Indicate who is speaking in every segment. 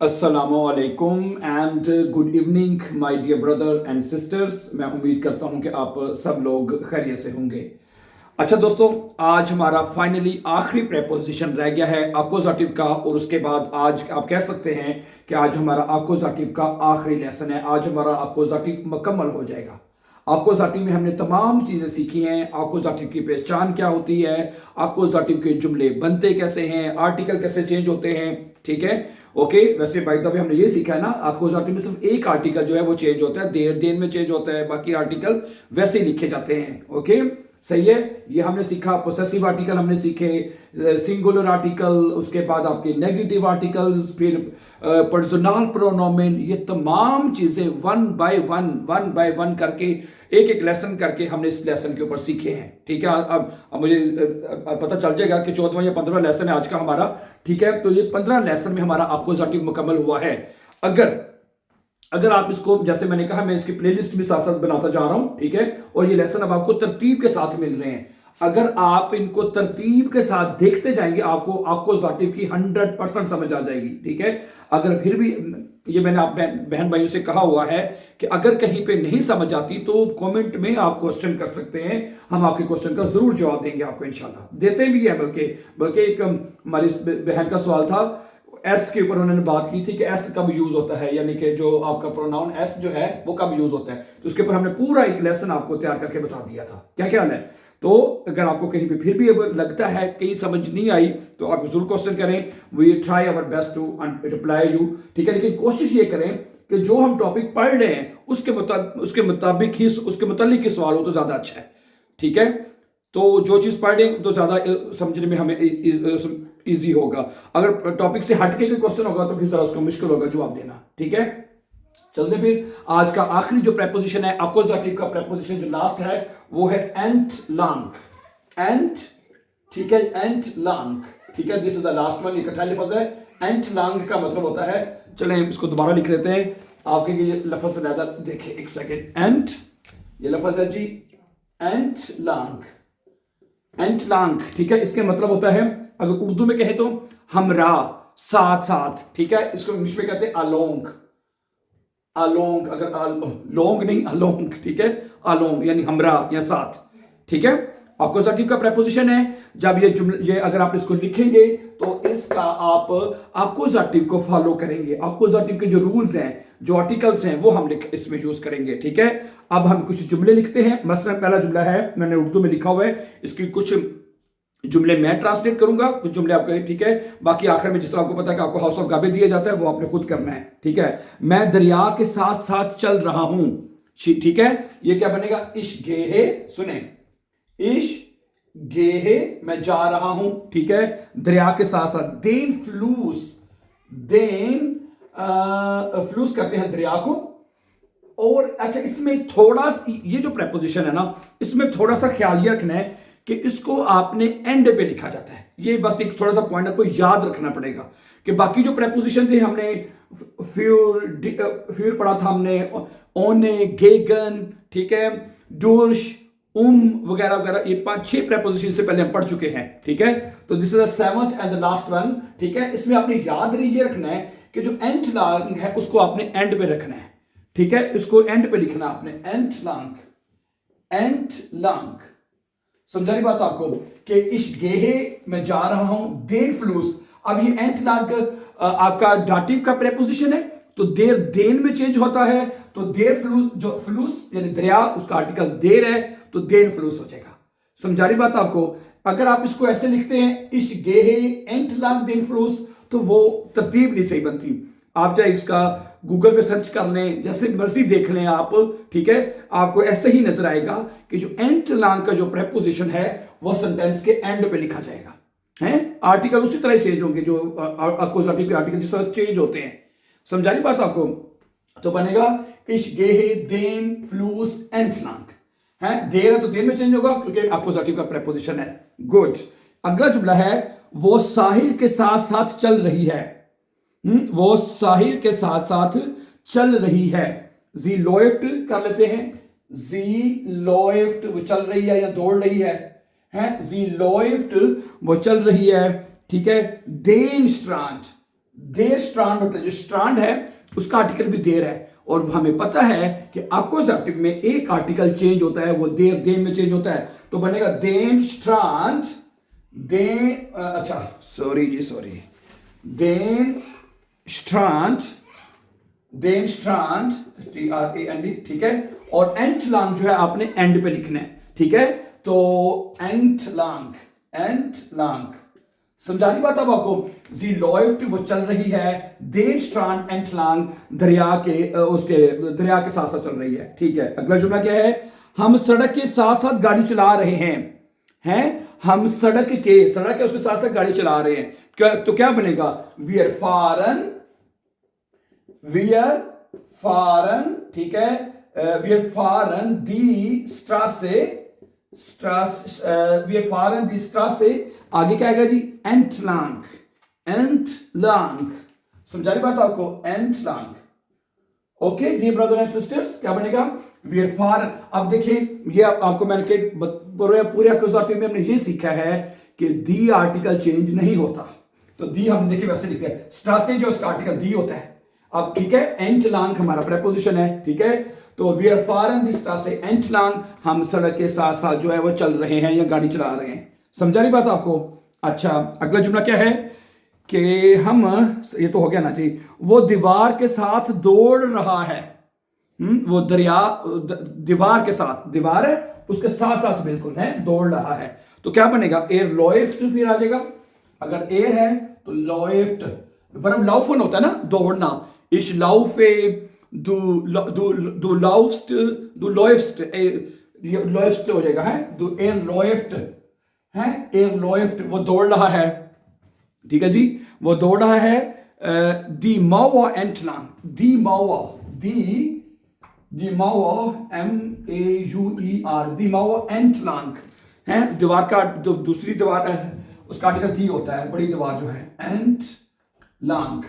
Speaker 1: अस्सलामुअलैकुम and good evening my dear brother and sisters. मैं उम्मीद करता हूं कि आप सब लोग खैरियत से होंगे। अच्छा दोस्तों, आज हमारा फाइनली आखिरी प्रेपोजिशन रह गया है अकोजाटिव का, और उसके बाद आज आप कह सकते हैं कि आज हमारा अकोजाटिव का आखिरी लेसन है। आज हमारा अकोजाटिव मुकम्मल हो जाएगा। अकोजाटिव में हमने तमाम चीज़ें सीखी हैं। अकोजाटिव की पहचान क्या होती है, अकोजाटिव के जुमले बनते कैसे हैं, आर्टिकल कैसे चेंज होते हैं, ठीक है। ओके, वैसे बाय द वे हमने ये सीखा है ना, अकोजाटिव में सिर्फ एक आर्टिकल जो है वो चेंज होता है, देर देन में चेंज होता है, बाकी आर्टिकल वैसे ही लिखे जाते हैं। ओके, सही है। ये हमने सीखा, पोसेसिव आर्टिकल हमने सीखे, सिंगुलर आर्टिकल, उसके बाद आपके नेगेटिव आर्टिकल्स, फिर पर्सनल प्रोनोमेन। ये तमाम चीजें वन बाय वन करके एक एक लेसन करके हमने इस लेसन के ऊपर सीखे हैं, ठीक है। अब मुझे पता चल जाएगा कि 14वां या 15वां लेसन है आज का हमारा, ठीक है। तो ये 15 लेसन में हमारा अकोजाटिव मुकम्मल हुआ है। अगर आप इसको, जैसे मैंने कहा, मैं इसकी प्लेलिस्ट भी साथ साथ बनाता जा रहा हूं, ठीक है। और ये लेसन अब आपको तरतीब के साथ मिल रहे हैं। अगर आप इनको तरतीब के साथ देखते जाएंगे, आपको अकोजाटिव की 100% समझ आ जाएगी, ठीक है। अगर फिर भी, ये मैंने आप बहन भाइयों से कहा हुआ है कि अगर कहीं पे नहीं समझ आती तो कमेंट में आप क्वेश्चन कर सकते हैं, हम आपके क्वेश्चन का जरूर जवाब देंगे आपको, इंशाल्लाह देते भी हैं। बल्कि एक हमारी बहन का सवाल था, एस के ऊपर उन्होंने बात की थी कि एस कब यूज होता है, यानी कि जो आपका प्रोनाउन एस जो है वो कब यूज होता है। तो उसके ऊपर हमने पूरा एक लेसन आपको तैयार करके बता दिया था। क्या ख्याल है? तो अगर आपको कहीं पे फिर भी लगता है कहीं समझ नहीं आई तो आप जरूर क्वेश्चन करें, we try our best to reply you, ठीक है। लेकिन कोशिश ये करें कि जो हम टॉपिक पढ़ रहे हैं उसके मुताबिक ही, उसके मुतालिक ही सवाल हो तो ज्यादा अच्छा है, ठीक है। तो जो चीज पढ़ रहे हैं तो ज्यादा समझने में हमें इजी होगा। अगर टॉपिक से हटके कोई क्वेश्चन होगा तो फिर जरा उसका मुश्किल होगा जवाब देना, ठीक है। चलते फिर आज का आखिरी जो प्रेपोजिशन है, अकोजाटिव का प्रेपोजिशन जो लास्ट है वो है एंट लॉन्ग। एंट, ठीक है, एंट लॉन्ग, ठीक है। This is the last one, इकट्ठा लफ्ज है। एंट लॉन्ग का मतलब होता है, चलें इसको दोबारा लिख लेते हैं आपके ये लफ्ज से ज्यादा देखें, एक सेकेंड। एंट, ये लफ्ज है जी, एंट लॉन्ग, एंट लॉन्ग, ठीक है। इसके मतलब होता है, अगर उर्दू में कहे तो हमरा, साथ साथ, ठीक है। इसको इंग्लिश में कहते हैं अलोंग, अलोंग, अगर लोंग नहीं अलोंग, ठीक है। अलोंग यानी हमरा या साथ, ठीक है। अकोजाटिव का प्रेपोजिशन है। जब ये अगर आप इसको लिखेंगे तो इसका आप अकोजाटिव को फॉलो करेंगे। अकोजाटिव के जो रूल्स हैं, जो आर्टिकल्स हैं, वो हम इसमें यूज करेंगे, ठीक है। अब हम कुछ जुमले लिखते हैं। मसलन पहला जुमला है, मैंने उर्दू में लिखा हुआ है, इसकी कुछ जुमले मैं ट्रांसलेट करूंगा, कुछ जुमले आपके, ठीक है। बाकी आखिर में, जिस तरह आपको पता है कि आपको हाउस ऑफ गाबे दिया जाता है, वो आपने खुद करना है, ठीक है। मैं दरिया के साथ साथ चल रहा हूं, ठीक है। ये क्या बनेगा? इश गेहे, सुने, इश गेहे, मैं जा रहा हूं, ठीक है, दरिया के साथ साथ। देन फ्लूस, देन फ्लूस करते हैं दरिया को। और अच्छा, इसमें थोड़ा, ये जो प्रेपोजिशन है ना, इसमें थोड़ा सा ख्याल ये रखना है कि इसको आपने एंड पे लिखा जाता है। ये बस एक थोड़ा सा पॉइंट आपको याद रखना पड़ेगा कि बाकी जो प्रेपोजिशन थे, हमने फ्यूर पढ़ा था हमने, ओने, गेगन, ठीक है, डुर्श, वगैरह वगैरह, ये 5-6 प्रेपोजिशन से पहले हम पढ़ चुके हैं, ठीक है। तो this is the 7th and the last one, ठीक है। इसमें आपने याद ये रखना है कि जो एंट लॉन्ग है उसको आपने एंड पे रखना है, ठीक है। इसको एंड पे लिखना आपने, एंट लॉन्ग, एंट लॉन्ग। समझा रही बात आपको कि इस गेहे में जा रहा हूं, देर फ्लूस। अब ये एंट लॉन्ग आपका डाटिव का प्रेपोजिशन है, तो देर देन में चेंज होता है। तो देर फ्लूस, जो फ्लूस यानी दरिया, उसका आर्टिकल देर है, तो देर फ्लूस हो जाएगा। समझा रही बात आपको? अगर आप इसको ऐसे लिखते हैं, इश गेहे एंट लॉन्ग देन फ्लूस, तो वो तरतीब नहीं सही बनती। आप चाहे इसका गूगल पे सर्च कर लें, जैसे मर्जी देख लें आप, ठीक है, आपको ऐसे ही नजर आएगा कि जो एंट लॉन्ग का जो प्रेपोजिशन है वो सेंटेंस के एंड पे लिखा जाएगा, है। आर्टिकल उसी तरह चेंज होंगे जो अकोजाटिव के आर्टिकल जिस तरह चेंज होते हैं। समझा रही बात आपको? तो बनेगा इश गेहे देन फ्लूस एंट लॉन्ग, है। देर है तो देर में चेंज होगा क्योंकि अकोजाटिव का प्रेपोजिशन है। गुड। अगला जुमला है, वो साहिल के साथ साथ चल रही है। वो साहिल के साथ साथ चल रही है। जी लोएफ्ट कर लेते हैं, जी लोएफ्ट, वो चल रही है या दौड़ रही है जी लोएफ्ट, वो चल रही है, ठीक है। देन स्ट्रांड, देर स्ट्रांड होता है, जो स्ट्रांड है उसका आर्टिकल भी देर है, और हमें पता है कि अक्वजाटिव में एक आर्टिकल चेंज होता है, वो देर देन में चेंज होता है, तो बनेगा then strand, then strand, TRAND, ठीक है। और एंट लॉन्ग जो है आपने एंड पे लिखना है, ठीक है। तो एंट लॉन्ग समझा रही बात अब आपको। जी लॉफ्ट वो चल रही है, देन स्ट्रांड एंट लॉन्ग दरिया के साथ साथ चल रही है, ठीक है। अगला जुमला क्या है, हम सड़क के साथ साथ गाड़ी चला रहे हैं हम सड़क के उसके साथ साथ गाड़ी चला रहे हैं, तो क्या बनेगा, वी आर फारन, ठीक है। वी आर फारन दी स्ट्रासे, वी आर फारन दी स्ट्रासे, आगे क्या आएगा जी, एंट लॉन्ग, समझा रही बात आपको, एंट लॉन्ग। Okay dear brother and sisters, क्या बनेगा, वी आर फारन। अब देखिए ये आपको मैंने पूरे एक्यूजेटिव में हमने ये सीखा है कि दी आर्टिकल चेंज नहीं होता, तो दी हमने देखिए वैसे लिखा है, स्ट्रासे जो उसका आर्टिकल दी होता है। अब ठीक है, एंट लॉन्ग हमारा प्रेपोजिशन है, ठीक है। तो वी आर फारन दी स्ट्रासे एंट लॉन्ग, हम सड़क के साथ साथ जो है वो चल रहे हैं या गाड़ी चला रहे हैं, समझा रही बात आपको। अच्छा अगला जुमला क्या है कि हम, ये तो हो गया ना जी, वो दीवार के साथ दौड़ रहा है, वो दीवार के साथ, दीवार है उसके साथ साथ बिल्कुल है, दौड़ रहा है, तो क्या बनेगा, एयर लॉफ्ट फिर आ जाएगा। अगर एयर है तो लॉफ्ट, वर्ब लाउफन होता है ना, दौड़ना, इश लाउफे, du läufst हो जाएगा है, एयर लॉफ्ट वो दौड़ रहा है, ठीक है जी, वो दौड़ रहा है। दी मावा एंटलांग, दी मावा MEAUER, दी मावा एंटलांग है, दीवार का जो दूसरी दीवार है उसका आर्टिकल दी होता है, बड़ी दीवार जो है, एंट लॉन्ग,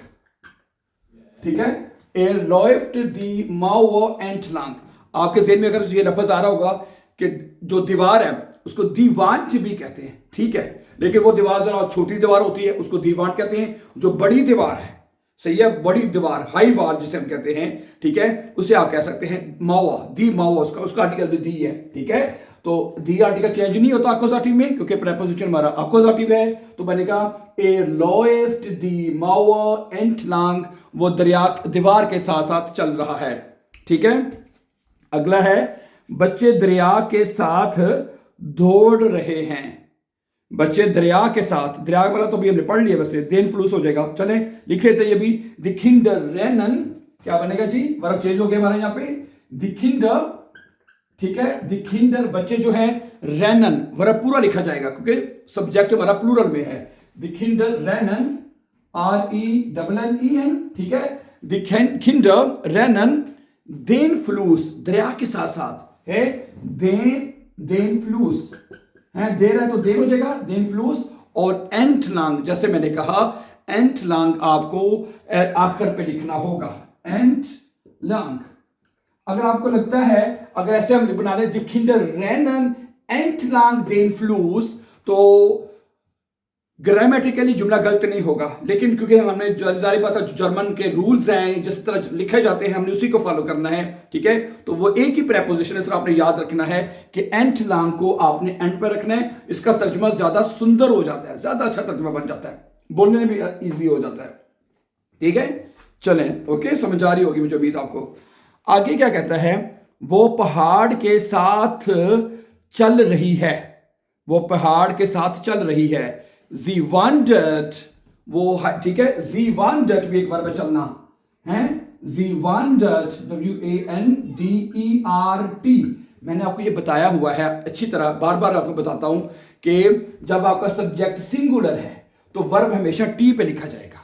Speaker 1: ठीक है। एर लॉफ्ट दी माओ एंट लॉन्ग, आपके ज़हन में अगर ये लफ्ज आ रहा होगा कि जो दीवार है उसको दीवान भी कहते हैं, ठीक है, लेकिन वो दीवार जरा छोटी दीवार होती है उसको दीवान कहते हैं, जो बड़ी दीवार है, सही है, बड़ी दीवार, हाई वॉल जिसे हम कहते हैं, ठीक है, उसे आप कह सकते हैं मावा, दी मावा, उसका आर्टिकल भी दी है, ठीक है। तो दी आर्टिकल चेंज नहीं होता अक्वजाटिव में, क्योंकि प्रेपोजिशन हमारा अक्वजाटिव है, तो बनेगा ए लॉफ्ट दी मावा एंट लॉन्ग, वो दीवार के साथ साथ चल रहा है, ठीक है। अगला है, बच्चे दरिया के साथ दौड़ रहे हैं, बच्चे दरिया के साथ, दरिया वाला तो भी हमने पढ़ लिया वैसे, देन फ्लूस हो जाएगा, चलें लिख लेते हैं ये भी, दिखिंडर रेनन, क्या बनेगा जी, वर्ब चेंज हो गया हमारे यहाँ पे, दिखिंडर, ठीक है, दिखिंडर बच्चे जो है, रेनन वर्ब पूरा लिखा जाएगा क्योंकि सब्जेक्ट हमारा प्लूरल में है, दिखिंडर रेनन, RENNEN, ठीक है, दिखिंडर रेनन, देन फ्लूस, दरिया के साथ साथ है, देन फ्लूस है, देर है तो देर हो जाएगा, देन फ्लूस, और एंट लॉन्ग, जैसे मैंने कहा एंट लॉन्ग आपको आखिर पे लिखना होगा, एंट लॉन्ग। अगर आपको लगता है, अगर ऐसे हम बना लें दिखिंडर रेनन एंट लॉन्ग देन फ्लूस, तो ग्रामेटिकली जुमला गलत नहीं होगा, लेकिन क्योंकि हमने जारी बात है, जर्मन के रूल्स हैं, जिस तरह लिखे जाते हैं हमने उसी को फॉलो करना है, ठीक है। तो वो एक ही प्रेपोजिशन है, सिर्फ आपने याद रखना है कि एंट लॉन्ग को आपने एंड पर रखना है, इसका तर्जुमा ज्यादा सुंदर हो जाता है, ज्यादा अच्छा तर्जुमा बन जाता है, बोलने में भी ईजी हो जाता है, ठीक है। चलें, ओके, समझ आ रही होगी मुझे उम्मीद आपको। आगे क्या कहता है, वो पहाड़ के साथ चल रही है, वो पहाड़ के साथ चल रही है, जी wandered, वो ठीक है, जी wandered भी एक वर्ब है चलना है, जी wandered, WANDERT। मैंने आपको ये बताया हुआ है अच्छी तरह, बार बार आपको बताता हूं कि जब आपका सब्जेक्ट सिंगुलर है तो वर्ब हमेशा टी पे लिखा जाएगा,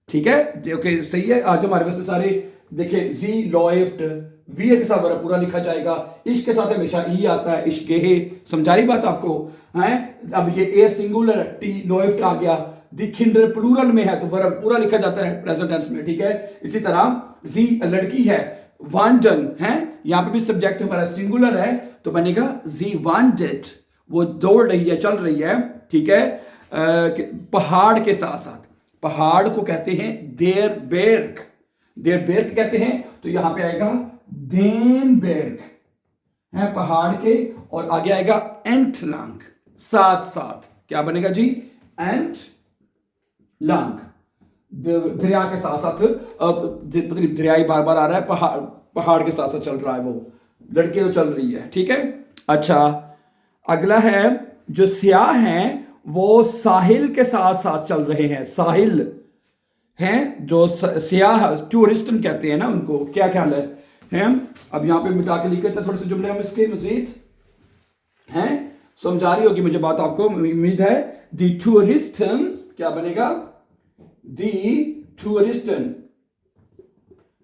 Speaker 1: ठीक है, ओके सही है। आज हमारे वैसे सारे देखिए, जी लॉफ्ट, वी के साथ वर्ब पूरा लिखा जाएगा, इश्क के साथ हमेशा ई आता है, इश्क है, समझा रही बात आपको है। अब ये ए सिंगुलर, टी लॉफ्ट आ गया, दिखिंडर प्लूरल में है तो वर्ब पूरा लिखा जाता है प्रेजेंट टेंस में, ठीक है। इसी तरह जी लड़की है, वांडन है, यहाँ पे भी सब्जेक्ट हमारा सिंगुलर है तो बनेगा जी वांडेड, वो दौड़ रही है, चल रही है, ठीक है, पहाड़ के साथ साथ, पहाड़ को कहते हैं देर बेर्ग, देर बेर्ग कहते हैं। तो यहां पे आएगा देन बेर्ग है पहाड़ के, और आगे आएगा एंटलांग, साथ साथ क्या बनेगा जी, एंट लांग, दरिया के साथ साथ। अब दरिया बार बार आ रहा है, पहाड़ के साथ साथ चल रहा है, वो लड़की तो चल रही है, ठीक है। अच्छा, अगला है जो सियाह हैं वो साहिल के साथ साथ चल रहे हैं, साहिल हैं जो सियाह, टूरिस्ट कहते हैं ना उनको, क्या ख्याल है? अब यहां पे मिटा के लिख लेते हैं थोड़े से जुमले हम इसके मजीद हैं, समझा रही होगी मुझे बात आपको, उम्मीद है। दी टूरिस्टन क्या बनेगा, दी टूरिस्टन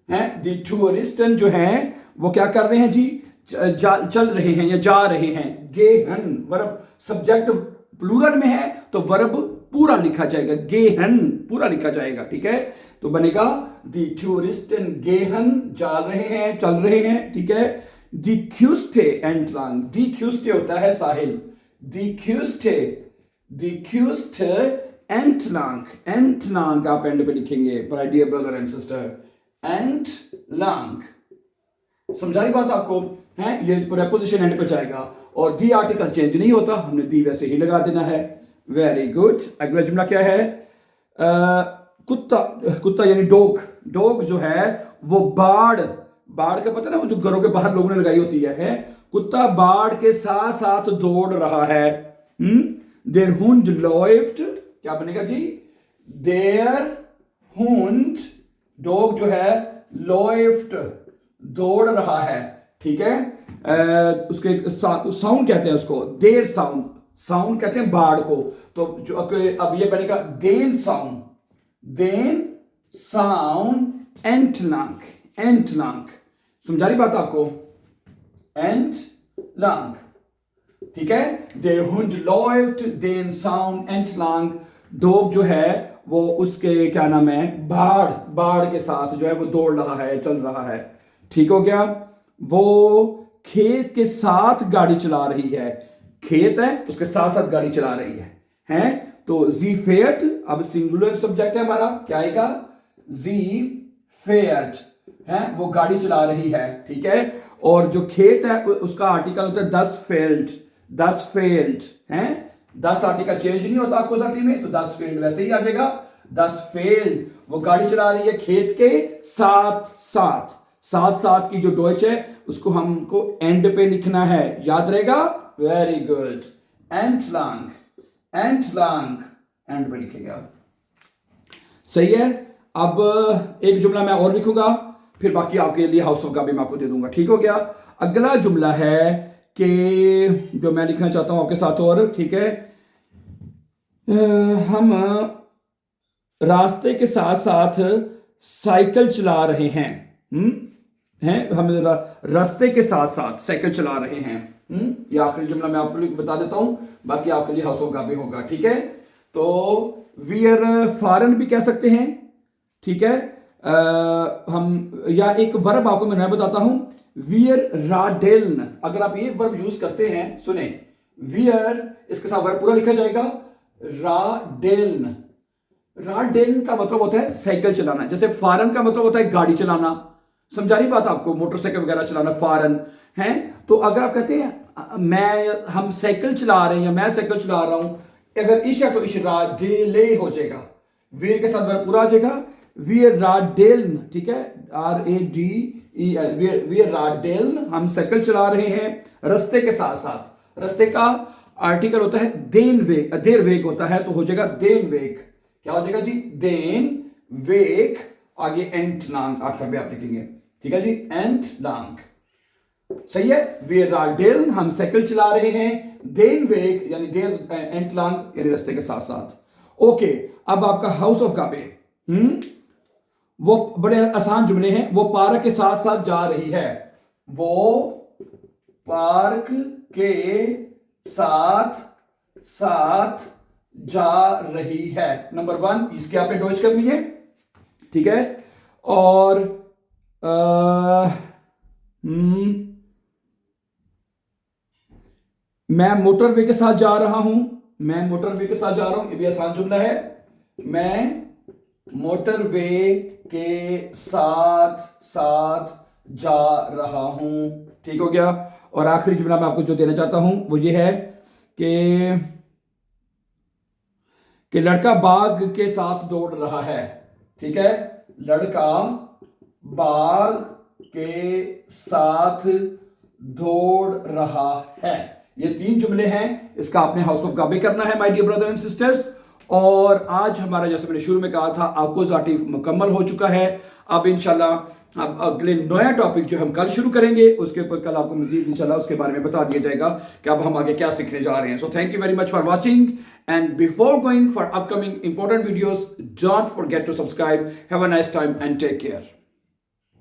Speaker 1: है, दी टूरिस्टन जो है वो क्या कर रहे हैं जी, चल रहे हैं या जा रहे हैं। गेहन वर्ब सब्जेक्ट प्लूरल में है तो वर्ब पूरा लिखा जाएगा, गेहन पूरा लिखा जाएगा, ठीक है। तो बनेगा दी टूरिस्टन गेहन, जा रहे हैं, चल रहे हैं, ठीक है। दी क्यूस्टे एंटलांग, दी क्यूस्टे होता है साहिल, दी क्यूस्टे एंटलांग, एंटलांग आप एंड पे लिखेंगे my dear brother and sister, एंटलांग। समझाई बात आपको है, ये प्रेपोजिशन एंड पे जाएगा और दी आर्टिकल चेंज नहीं होता, हमने दी वैसे ही लगा देना है। Very good. अगला जुमला क्या है, कुत्ता, कुत्ता यानी डॉग, डॉग जो है वो बाढ़ का पता ना, वो जो घरों के बाहर लोगों ने लगाई होती है, कुत्ता बाढ़ के साथ साथ दौड़ रहा है। देर हुंड लॉफ्ट क्या बनेगा जी, देर हुंड, डॉग जो है लॉफ्ट दौड़ रहा है, ठीक है। उसके साउंड कहते हैं उसको, देर साउंड, साउंड कहते हैं बाढ़ को। तो जो अब ये बनेगा देन साउंड, देन साउंड एंटलांग, एंटलांग। समझा रही बात आपको, एंटलांग, ठीक है। देर हुंड लॉफ्ट देन साउंड एंटलांग, डॉग जो है वो उसके क्या नाम है, बाढ़ के साथ जो है वो दौड़ रहा है, चल रहा है, ठीक हो गया। वो खेत के साथ गाड़ी चला रही है, खेत है उसके साथ साथ गाड़ी चला रही है, हैं? तो जी फेट, अब सिंगुलर सब्जेक्ट है हमारा, क्या आएगा, जी फेट है, वो गाड़ी चला रही है, ठीक है। और जो खेत है उसका आर्टिकल होता है दस फेल्ड, दस फेल्ड है, 10 आर्टिकल चेंज नहीं होता आपको साथी में, तो 10 फेल्ड वैसे ही आ जाएगा, 10 फेल्ड। वो गाड़ी चला रही है खेत के साथ साथ, साथ साथ की जो डॉइच है उसको हमको एंड पे लिखना है, याद रहेगा। वेरी गुड, एंटलांग, एंटलांग एंड पे लिखेगा, सही है। अब एक जुमला मैं और लिखूंगा, फिर बाकी आपके लिए हाउस ऑफ का भी मैं आपको दे दूंगा, ठीक हो गया। अगला जुमला है कि जो मैं लिखना चाहता हूं आपके साथ, और ठीक है, हम रास्ते के साथ साथ साइकिल चला रहे हैं, हम रास्ते के साथ साथ साइकिल चला रहे हैं। ये आखिरी जुमला मैं आपको बता देता हूं, बाकी आपके लिए हाउस ऑफ का भी होगा, ठीक है। तो वियर फॉरेन भी कह सकते हैं, ठीक है। हम या एक वर्ब आपको मैं बताता हूं, वियर राडेल्न, अगर आप ये वर्ब यूज करते हैं, सुने, वियर इसके साथ वर्ब पूरा लिखा जाएगा, राडेल्न। राडेल्न का मतलब होता है साइकिल चलाना, जैसे फॉरेन का मतलब होता है गाड़ी चलाना, समझा रही बात आपको, मोटरसाइकिल वगैरह चलाना फॉरेन है। तो अगर आप कहते हैं हम साइकिल चला रहे हैं, मैं साइकिल चला रहा हूं, अगर इश है तो इश राडेले हो जाएगा, वीर के साथ वर्ब पूरा आ जाएगा, वियर राडेल्न, ठीक है, RADEL, वियर राडेल्न, हम साइकिल चला रहे हैं रास्ते के साथ साथ। रास्ते का आर्टिकल होता है देन वेग, देर वेग होता है, तो हो जाएगा देन वेग, क्या हो जाएगा जी, देन वेग, आगे एंटलांग आखिर में आप लिखेंगे, ठीक है जी, एंटलांग, सही है। वी राडेल्न, हम साइकिल चला रहे हैं, देन वेग यानी देर, एंटलांग यानी रास्ते के साथ साथ। ओके, अब आपका हाउस ऑफ काबे, वो बड़े आसान जुमले हैं। वो पार्क के साथ साथ जा रही है, वो पार्क के साथ साथ जा रही है, नंबर 1, इसके आपने डॉइच करनी है, ठीक है। और मैं मोटरवे के साथ जा रहा हूं, मैं मोटरवे के साथ जा रहा हूं, ये भी आसान जुमला है, मैं मोटरवे के साथ साथ जा रहा हूं। ठीक हो गया। और आखिरी जुमला मैं आपको जो देना चाहता हूं वो ये है कि लड़का बाग के साथ दौड़ रहा है। ठीक है, लड़का बाग के साथ दौड़ रहा है। ये 3 जुमले हैं, इसका आपने हाउस ऑफ गाबे करना है my dear brother and sisters. और आज हमारा, जैसे मैंने शुरू में कहा था, आकोजाटिव मुकम्मल हो चुका है। अब इंशाल्लाह अब अगले नया टॉपिक जो हम कल शुरू करेंगे, उसके ऊपर कल आपको मजीद इंशाल्लाह उसके बारे में बता दिया जाएगा कि अब हम आगे क्या सीखने जा रहे हैं। So thank you very much for watching, and before going for upcoming important videos, don't forget to subscribe. Have a nice time and take care.